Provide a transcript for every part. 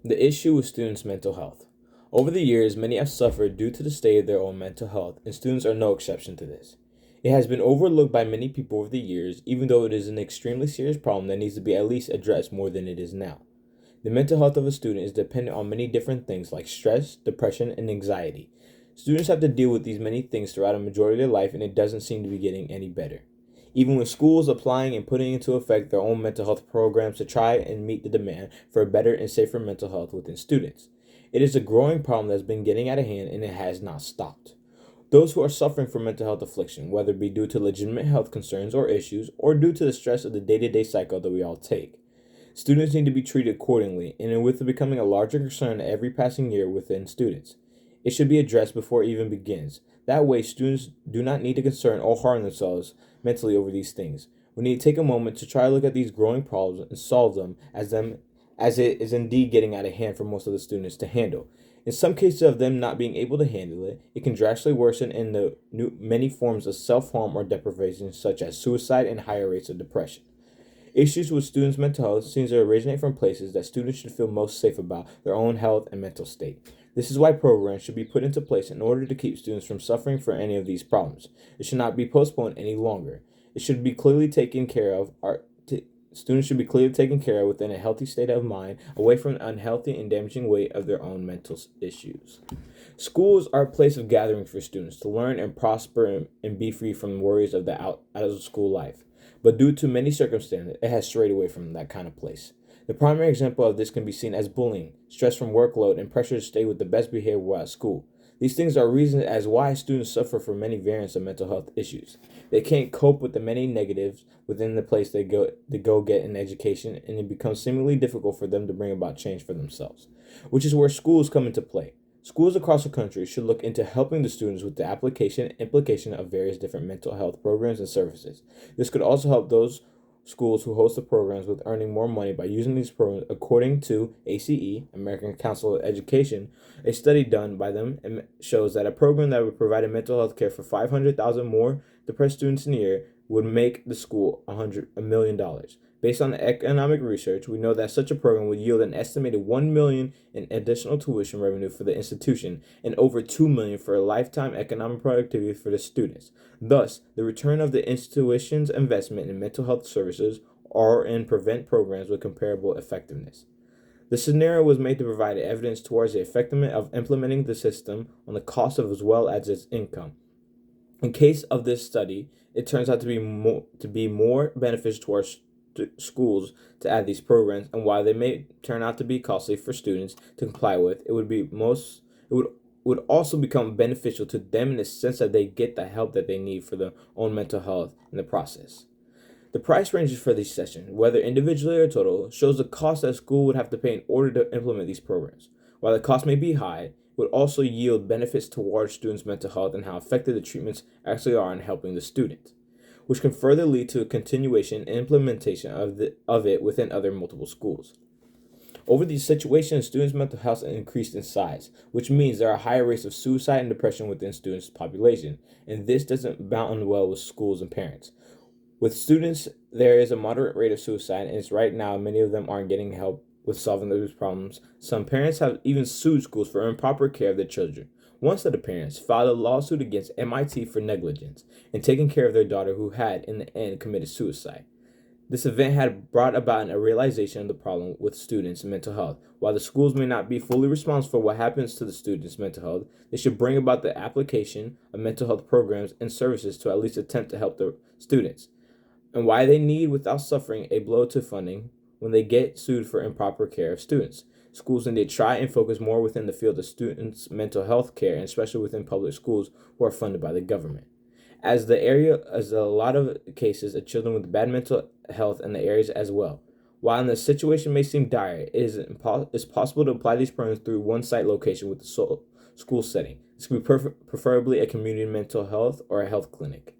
The issue with students' mental health. Over the years, many have suffered due to the state of their own mental health, and students are no exception to this. It has been overlooked by many people over the years, even though it is an extremely serious problem that needs to be at least addressed more than it is now. The mental health of a student is dependent on many different things like stress, depression, and anxiety. Students have to deal with these many things throughout a majority of their life, and it doesn't seem to be getting any better. Even with schools applying and putting into effect their own mental health programs to try and meet the demand for a better and safer mental health within students. It is a growing problem that's been getting out of hand and it has not stopped. Those who are suffering from mental health affliction, whether it be due to legitimate health concerns or issues, or due to the stress of the day-to-day cycle that we all take, students need to be treated accordingly, and with it becoming a larger concern every passing year within students, it should be addressed before it even begins. That way, students do not need to concern or harm themselves mentally over these things. We need to take a moment to try to look at these growing problems and solve them as it is indeed getting out of hand for most of the students to handle. In some cases of them not being able to handle it, it can drastically worsen in the many forms of self-harm or deprivation, such as suicide and higher rates of depression. Issues with students' mental health seems to originate from places that students should feel most safe about their own health and mental state. This is why programs should be put into place in order to keep students from suffering from any of these problems. It should not be postponed any longer. It should be clearly taken care of. Students should be clearly taken care of within a healthy state of mind, away from the unhealthy and damaging weight of their own mental issues. Schools are a place of gathering for students to learn and prosper and be free from the worries of the out of school life. But due to many circumstances, it has strayed away from that kind of place. The primary example of this can be seen as bullying, stress from workload, and pressure to stay with the best behavior while at school. These things are reasons as why students suffer from many variants of mental health issues. They can't cope with the many negatives within the place they go get an education, and it becomes seemingly difficult for them to bring about change for themselves, which is where schools come into play. Schools across the country should look into helping the students with the application and implication of various different mental health programs and services. This could also help those schools who host the programs with earning more money by using these programs. According to ACE, American Council of Education, a study done by them shows that a program that would provide mental health care for 500,000 more depressed students in a year would make the school $1 million. Based on the economic research, we know that such a program would yield an estimated $1 million in additional tuition revenue for the institution and over $2 million for a lifetime economic productivity for the students. Thus, the return of the institution's investment in mental health services or in prevent programs with comparable effectiveness. The scenario was made to provide evidence towards the effectiveness of implementing the system on the cost of as well as its income. In case of this study, it turns out to be more beneficial to our schools to add these programs, and while they may turn out to be costly for students to comply with, it would also become beneficial to them in the sense that they get the help that they need for their own mental health in the process. The price ranges for these sessions, whether individually or total, shows the cost that a school would have to pay in order to implement these programs. While the cost may be high, it would also yield benefits towards students' mental health and how effective the treatments actually are in helping the student, which can further lead to a continuation and implementation of it within other multiple schools. Over these situations, students' mental health increased in size, which means there are higher rates of suicide and depression within students' population, and this doesn't bound well with schools and parents. With students, there is a moderate rate of suicide, and it's right now many of them aren't getting help with solving those problems. Some parents have even sued schools for improper care of their children. One set of parents filed a lawsuit against MIT for negligence in taking care of their daughter who had, in the end, committed suicide. This event had brought about a realization of the problem with students' mental health. While the schools may not be fully responsible for what happens to the students' mental health, they should bring about the application of mental health programs and services to at least attempt to help the students, and why they need, without suffering a blow to funding, when they get sued for improper care of students. Schools need to try and focus more within the field of students' mental health care, and especially within public schools who are funded by the government. As a lot of cases of children with bad mental health in the areas as well. While the situation may seem dire, it's possible to apply these programs through one site location with the school setting. This could be preferably a community mental health or a health clinic.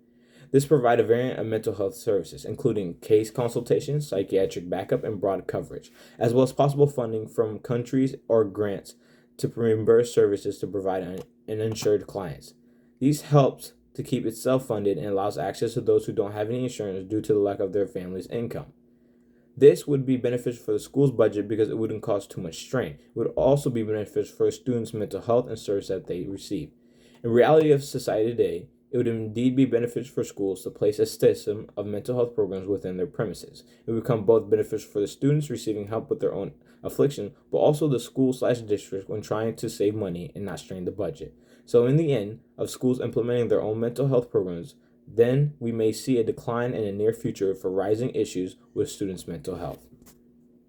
This provides a variant of mental health services, including case consultations, psychiatric backup, and broad coverage, as well as possible funding from countries or grants to reimburse services to provide uninsured clients. These helps to keep it self-funded and allows access to those who don't have any insurance due to the lack of their family's income. This would be beneficial for the school's budget because it wouldn't cause too much strain. It would also be beneficial for students' mental health and service that they receive. In reality of society today, it would indeed be beneficial for schools to place a system of mental health programs within their premises. It would become both beneficial for the students receiving help with their own affliction, but also the school/district when trying to save money and not strain the budget. So in the end of schools implementing their own mental health programs, then we may see a decline in the near future for rising issues with students' mental health.